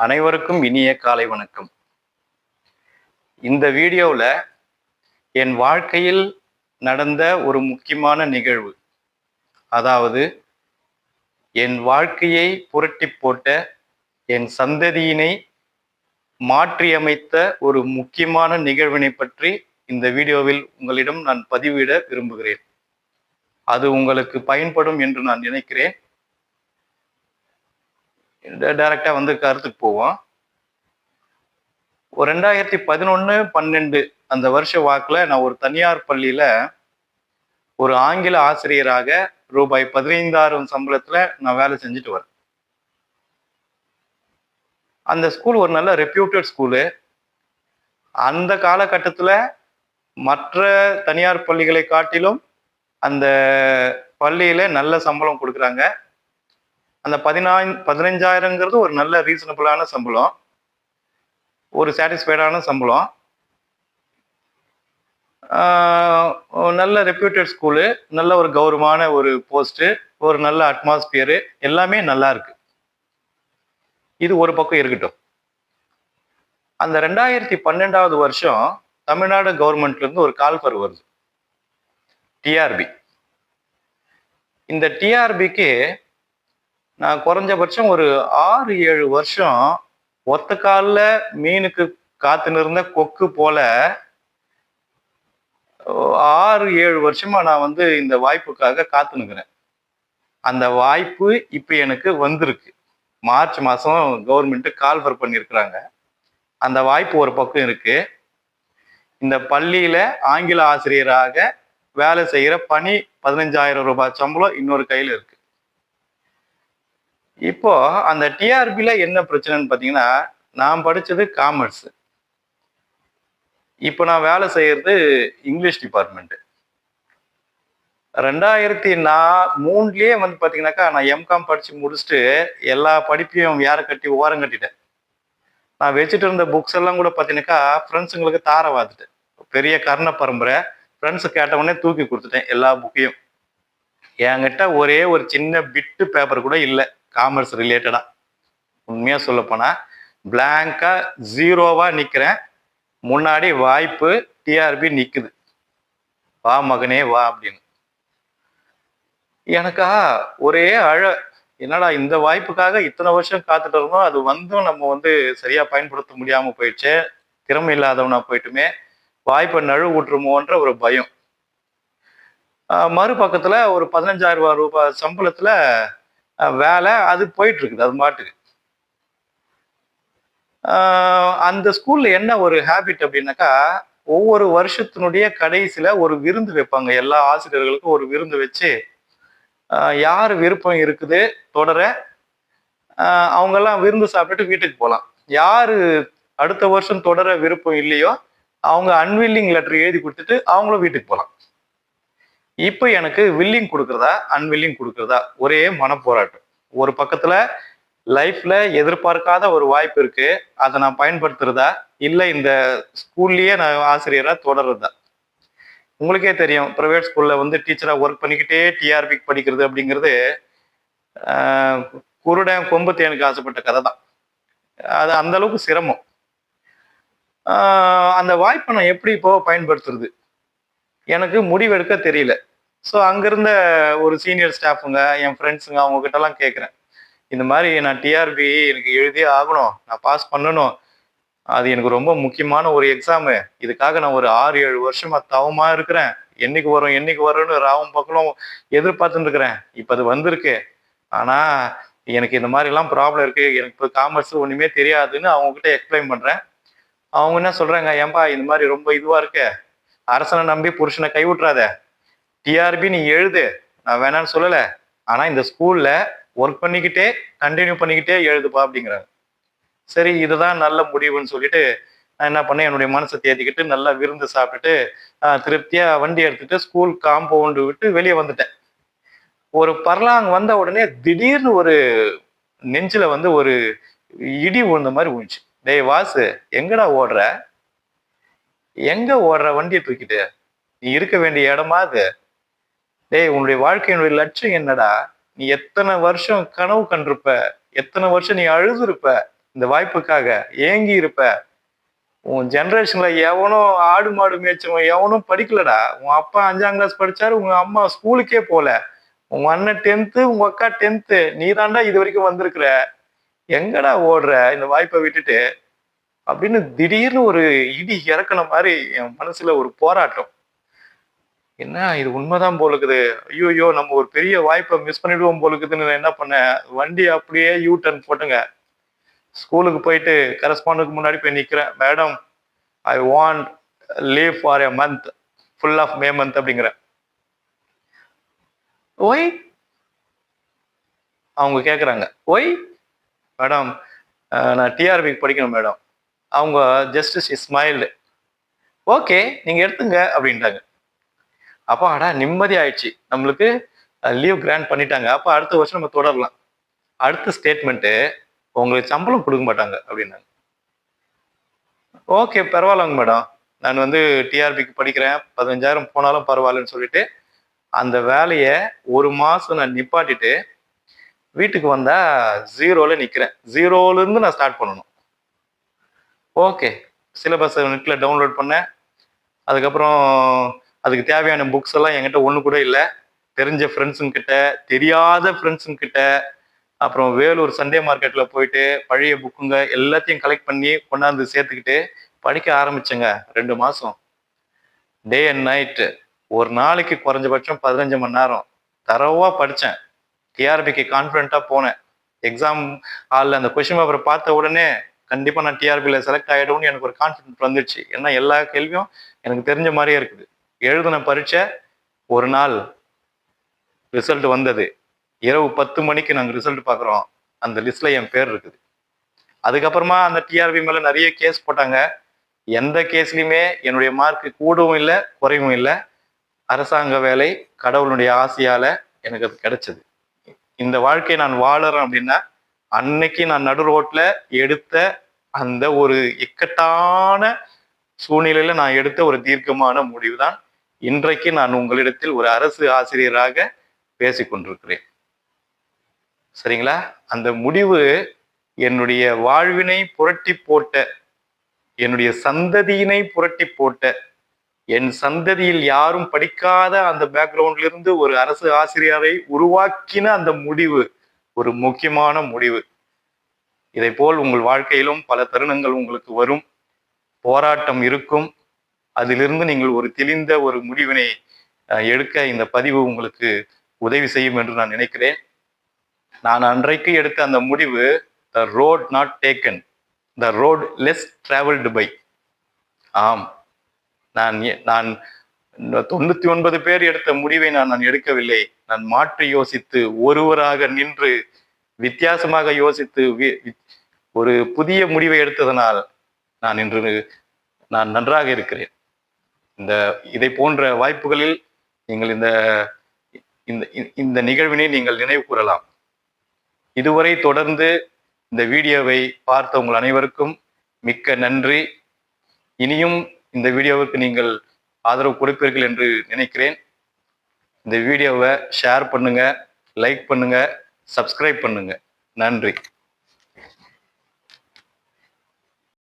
அனைவருக்கும் இனிய காலை வணக்கம். இந்த வீடியோவில் என் வாழ்க்கையில் நடந்த ஒரு முக்கியமான நிகழ்வு, அதாவது என் வாழ்க்கையை புரட்டி போட்ட, என் சந்ததியினை மாற்றியமைத்த ஒரு முக்கியமான நிகழ்வினை பற்றி இந்த வீடியோவில் உங்களிடம் நான் பதிவிட விரும்புகிறேன். அது உங்களுக்கு பயன்படும் என்று நான் நினைக்கிறேன். டைரக்டா கருத்துக்கு போவோம். ஒரு 2011, 12 அந்த வருஷ வாக்குல நான் ஒரு தனியார் பள்ளியில ஒரு ஆங்கில ஆசிரியராக ரூபாய் 15,000 சம்பளத்துல நான் வேலை செஞ்சுட்டு வரேன். அந்த ஸ்கூல் ஒரு நல்ல ரெப்யூட்டட் ஸ்கூலு. அந்த காலகட்டத்துல மற்ற தனியார் பள்ளிகளை காட்டிலும் அந்த பள்ளியில நல்ல சம்பளம் கொடுக்குறாங்க. அந்த 15,000ங்கிறது ஒரு நல்ல ரீசனபிளான சம்பளம், ஒரு சாட்டிஸ்ஃபைடான சம்பளம். நல்ல ரெப்யூட்டட் ஸ்கூலு, நல்ல ஒரு கௌரவமான ஒரு போஸ்ட்டு, ஒரு நல்ல அட்மாஸ்பியரு, எல்லாமே நல்லா இருக்கு. இது ஒரு பக்கம் இருக்கட்டும். அந்த 2012வது வருஷம் தமிழ்நாடு கவர்மெண்ட்ல இருந்து ஒரு கால்ஃபர் வருது, டிஆர்பி. இந்த டிஆர்பிக்கு நான் குறைஞ்சபட்சம் ஒரு 6-7 வருஷம் ஒத்த காலில் மீனுக்கு காத்து நிறந்த கொக்கு போல 6-7 வருஷமா நான் இந்த வாய்ப்புக்காக காத்து நிற்கிறேன். அந்த வாய்ப்பு இப்ப எனக்கு வந்திருக்கு. மார்ச் மாசம் கவர்மெண்ட் கால்ஃபர் பண்ணியிருக்கிறாங்க. அந்த வாய்ப்பு ஒரு பக்கம் இருக்கு. இந்த பள்ளியில ஆங்கில ஆசிரியராக வேலை செய்யற பணி 15,000 ரூபாய் சம்பளம் இன்னொரு கையில இருக்கு. இப்போ அந்த டிஆர்பில என்ன பிரச்சனைன்னு பாத்தீங்கன்னா, நான் படிச்சது காமர்ஸ். இப்போ நான் வேலை செய்யறது இங்கிலீஷ் டிபார்ட்மெண்ட். 2003லயே பாத்தீங்கன்னாக்கா நான் எம்காம் படிச்சு முடிச்சுட்டு எல்லா படிப்பையும் யாரை கட்டி ஓரம் கட்டிட்டேன். நான் வச்சுட்டு இருந்த புக்ஸ் எல்லாம் கூட பாத்தீங்கன்னாக்கா ஃப்ரெண்ட்ஸுங்களுக்கு தார வாத்துட்டேன். பெரிய கர்ண பரம்பரை. ஃப்ரெண்ட்ஸு கேட்டவுடனே தூக்கி கொடுத்துட்டேன் எல்லா புக்கையும். என்கிட்ட ஒரே ஒரு சின்ன பிட்டு பேப்பர் கூட இல்லை காமர்ஸ் ரிலேட்டடா. உண்மையா சொல்ல போனா பிளாங்கா ஜீரோவா நிக்கிறேன். முன்னாடி வாய்ப்பு டிஆர்பி நிக்குது, வா மகனே வா அப்படின்னு. எனக்கா ஒரே என்னடா இந்த வாய்ப்புக்காக இத்தனை வருஷம் காத்துட்டு இருந்தோம், அது நம்ம சரியா பயன்படுத்த முடியாம போயிடுச்சு, திறமை இல்லாதவனா போயிட்டுமே, வாய்ப்பை நழுவு விட்டுருமோன்ற ஒரு பயம். மறுபக்கத்துல ஒரு 15,000 ரூபாய் சம்பளத்துல வேலை அது போயிட்டு இருக்குது அது பாட்டுக்கு. அந்த ஸ்கூல்ல என்ன ஒரு ஹேபிட் அப்படின்னாக்கா, ஒவ்வொரு வருஷத்தினுடைய கடைசியில ஒரு விருந்து வைப்பாங்க. எல்லா ஆசிரியர்களுக்கும் ஒரு விருந்து வச்சு, யார் விருப்பம் இருக்குது தொடர அவங்கெல்லாம் விருந்து சாப்பிட்டுட்டு வீட்டுக்கு போகலாம். யாரு அடுத்த வருஷம் தொடர விருப்பம் இல்லையோ அவங்க அன்வில்லிங் லெட்டர் எழுதி கொடுத்துட்டு அவங்களும் வீட்டுக்கு போகலாம். இப்போ எனக்கு வில்லிங் கொடுக்குறதா அன்வில்லிங் கொடுக்குறதா ஒரே மனப்போராட்டம். ஒரு பக்கத்துல லைஃப்ல எதிர்பார்க்காத ஒரு வாய்ப்பு இருக்கு, அதை நான் பயன்படுத்துறதா இல்லை இந்த ஸ்கூல்லயே நான் ஆசிரியரா தொடர்றதா. உங்களுக்கே தெரியும், ப்ரைவேட் ஸ்கூல்ல டீச்சரா ஒர்க் பண்ணிக்கிட்டே டிஆர்பி படிக்கிறது அப்படிங்கிறது குருடன் கொம்பு தேனுக்கு ஆசைப்பட்ட கதை தான். அது அந்த அளவுக்கு சிரமம். அந்த வாய்ப்பை நான் எப்படி இப்போ பயன்படுத்துறது எனக்கு முடிவெடுக்க தெரியல. ஸோ அங்கிருந்த ஒரு சீனியர் ஸ்டாஃபுங்க, என் ஃப்ரெண்ட்ஸுங்க, அவங்க கிட்ட எல்லாம் கேட்குறேன், இந்த மாதிரி நான் டிஆர்பி எனக்கு எழுதியே ஆகணும், நான் பாஸ் பண்ணணும், அது எனக்கு ரொம்ப முக்கியமான ஒரு எக்ஸாமு, இதுக்காக நான் ஒரு 6-7 வருஷமா தவமா இருக்கிறேன், என்னைக்கு வரும் என்னைக்கு வரும்னு ராவும் பக்கலும் எதிர்பார்த்துட்டு இருக்கிறேன். இப்போ அது வந்திருக்கு. ஆனா எனக்கு இந்த மாதிரி எல்லாம் ப்ராப்ளம் இருக்கு, எனக்கு இப்போ காமர்ஸ் ஒண்ணுமே தெரியாதுன்னு அவங்க கிட்ட எக்ஸ்பிளைன் பண்றேன். அவங்க என்ன சொல்றாங்க, ஏன்பா இந்த மாதிரி ரொம்ப இதுவா இருக்கு, அரசனை நம்பி புருஷனை கைவிட்டுறாத, டிஆர்பி நீ எழுது, நான் வேணான்னு சொல்லல, ஆனா இந்த ஸ்கூல்ல ஒர்க் பண்ணிக்கிட்டே கண்டினியூ பண்ணிக்கிட்டே எழுதுப்பா அப்படிங்கிறாங்க. சரி, இதுதான் நல்ல முடிவுன்னு சொல்லிட்டு நான் என்ன பண்ணேன், என்னுடைய மனசை தேத்திக்கிட்டு நல்லா விருந்து சாப்பிட்டுட்டு திருப்தியா வண்டி எடுத்துட்டு ஸ்கூல் காம்பவுண்டு விட்டு வெளியே வந்துட்டேன். ஒரு பர்லாங் வந்த உடனே திடீர்னு ஒரு நெஞ்சில ஒரு இடி விழுந்த மாதிரி விழுந்துச்சு. டேய் வாசு, எங்கடா ஓடுற, எங்க ஓடுற வண்டியை தூக்கிட்டு, நீ இருக்க வேண்டிய இடமா அது? டேய், உன்னுடைய வாழ்க்கையினுடைய லட்சியம் என்னடா? நீ எத்தனை வருஷம் கனவு கண்டிருப்ப, எத்தனை வருஷம் நீ அழுதுருப்ப, இந்த வாய்ப்புக்காக ஏங்கி இருப்ப. உன் ஜெனரேஷன்ல எவனும் ஆடு மாடு மேய்ச்சவன் எவனும் படிக்கலடா. உன் அப்பா 5ஆம் கிளாஸ் படிச்சாரு, உங்க அம்மா ஸ்கூலுக்கே போல. உங்க அண்ணன் 10th, உங்க அக்கா 10th. நீ தாண்டா இது வரைக்கும் வந்திருக்கிற. எங்கடா ஓடுற இந்த வாய்ப்பை விட்டுட்டு? அப்படின்னு திடீர்னு ஒரு இடி இறக்குன மாதிரி என் மனசுல ஒரு போராட்டம். என்ன இது உண்மைதான் போல இருக்குது. ஐயோ, நம்ம ஒரு பெரிய வாய்ப்பை மிஸ் பண்ணிடுவோம் போல இருக்குதுன்னு நான் என்ன பண்ணேன், வண்டி அப்படியே யூ டர்ன் போட்டுங்க. ஸ்கூலுக்கு போயிட்டு கரஸ்பாண்டுக்கு முன்னாடி போய் நிக்கிறேன். Madam, I want leave for a month, full of May month அப்படிங்கிற. ஒய்? அவங்க கேக்குறாங்க, ஒய் மேடம், நான் டிஆர்பிக்கு படிக்கணும் மேடம். அவங்க ஜஸ்ட் ஸ்மைல்டு. ஓகே, நீங்க எடுத்துங்க அப்படின்ட்டாங்க. அப்போ அடா நிம்மதி ஆயிடுச்சு, நம்மளுக்கு லீவ் கிராண்ட் பண்ணிட்டாங்க. அப்போ அடுத்த வருஷம் நம்ம தொடரலாம். அடுத்த ஸ்டேட்மெண்ட்டு, உங்களுக்கு சம்பளம் கொடுக்க மாட்டாங்க அப்படின்னாங்க. ஓகே, பரவாயில்லங்க மேடம், நான் வந்து டிஆர்பிக்கு படிக்கிறேன், 15,000 போனாலும் பரவாயில்லன்னு சொல்லிட்டு அந்த வேலையை ஒரு மாசம் நான் நிப்பாட்டிட்டு வீட்டுக்கு வந்தா 0ல நிக்கிறேன். 0ல இருந்து நான் ஸ்டார்ட் பண்ணணும். ஓகே, சிலபஸ் நெட்ல டவுன்லோட் பண்ணேன். அதுக்கப்புறம் அதுக்கு தேவையான புக்ஸ் எல்லாம் என்கிட்ட ஒண்ணு கூட இல்லை. தெரிஞ்ச ஃப்ரெண்ட்ஸுங்க கிட்ட, தெரியாத ஃப்ரெண்ட்ஸுங்க கிட்ட, அப்புறம் வேலூர் சண்டே மார்க்கெட்ல போயிட்டு பழைய புக்குங்க எல்லாத்தையும் கலெக்ட் பண்ணி கொண்டாந்து சேர்த்துக்கிட்டு படிக்க ஆரம்பிச்சேங்க. 2 மாசம் டே அண்ட் நைட்டு, ஒரு நாளைக்கு குறைஞ்சபட்சம் 15 மணி நேரம் தரவா படித்தேன். டிஆர்பிக்கு கான்ஃபிடென்ட்டாக போனேன். எக்ஸாம் ஹாலில் அந்த கொஷின் பேப்பரை பார்த்த உடனே கண்டிப்பாக நான் டிஆர்பியில் செலக்ட் ஆகிடும்னு எனக்கு ஒரு கான்ஃபிடென்ட் வந்துடுச்சு. ஏன்னா எல்லா கேள்வியும் எனக்கு தெரிஞ்ச மாதிரியே இருக்குது. எழுதின பரீட்சை ஒரு நாள் ரிசல்ட் வந்தது. இரவு 10 மணிக்கு நாங்கள் ரிசல்ட் பார்க்குறோம். அந்த லிஸ்ட்ல என் பேர் இருக்குது. அதுக்கப்புறமா அந்த டிஆர்பி மேலே நிறைய கேஸ் போட்டாங்க. எந்த கேஸ்லையுமே என்னுடைய மார்க் கூடவும் இல்லை, குறைவும் இல்லை. அரசாங்க வேலை கடவுளுடைய ஆசையால எனக்கு அது கிடைச்சது. இந்த வாழ்க்கையை நான் வாழறேன் அப்படின்னா அன்னைக்கு நான் நடு ரோட்ல எடுத்த அந்த ஒரு இக்கட்டான சூழ்நிலையில நான் எடுத்த ஒரு தீர்க்கமான முடிவு தான் இன்றைக்கு நான் உங்களிடத்தில் ஒரு அரசு ஆசிரியராக பேசிக்கொண்டிருக்கிறேன். சரிங்களா? அந்த முடிவு என்னுடைய வாழ்வினை புரட்டி போட்ட, என்னுடைய சந்ததியினை புரட்டி போட்ட, என் சந்ததியில் யாரும் படிக்காத அந்த பேக்ரவுண்ட்ல இருந்து ஒரு அரசு ஆசிரியரை உருவாக்கின அந்த முடிவு ஒரு முக்கியமான முடிவு. இதை போல் உங்கள் வாழ்க்கையிலும் பல தருணங்கள் உங்களுக்கு வரும். போராட்டம் இருக்கும். அதிலிருந்து நீங்கள் ஒரு தெளிந்த ஒரு முடிவினை எடுக்க இந்த பதிவு உங்களுக்கு உதவி செய்யும் என்று நான் நினைக்கிறேன். நான் அன்றைக்கு எடுத்த அந்த முடிவு, the road not taken, the road less travelled by. ஆம், நான் 99 பேர் எடுத்த முடிவை நான் எடுக்கவில்லை. நான் மாற்றி யோசித்து, ஒருவராக நின்று, வித்தியாசமாக யோசித்து ஒரு புதிய முடிவை எடுத்ததனால் நான் இன்று நன்றாக இருக்கிறேன். இதை போன்ற வாய்ப்புகளில் நீங்கள் இந்த நிகழ்வினை நீங்கள் நினைவு கூறலாம். இதுவரை தொடர்ந்து இந்த வீடியோவை பார்த்த உங்கள் அனைவருக்கும் மிக்க நன்றி. இனியும் இந்த வீடியோவுக்கு நீங்கள் ஆதரவு கொடுப்பீர்கள் என்று நினைக்கிறேன். இந்த வீடியோவை ஷேர் பண்ணுங்க, லைக் பண்ணுங்க, சப்ஸ்கிரைப் பண்ணுங்க. நன்றி.